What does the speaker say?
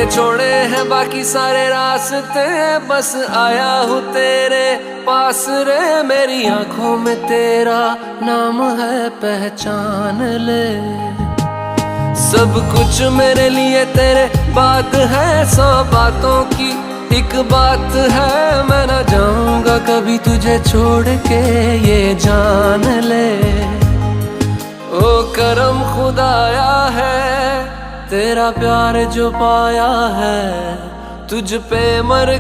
मैंने छोड़े हैं बाकी सारे रास्ते, बस आया हूँ तेरे पास रे। मेरी आंखों में तेरा नाम है, पहचान ले। सब कुछ मेरे लिए तेरे बात है, 100 बातों की एक बात है। मैं ना जाऊंगा कभी तुझे छोड़ के, ये जान ले। ओ करम खुदाया है, तेरा प्यार जो पाया है, तुझ पे मर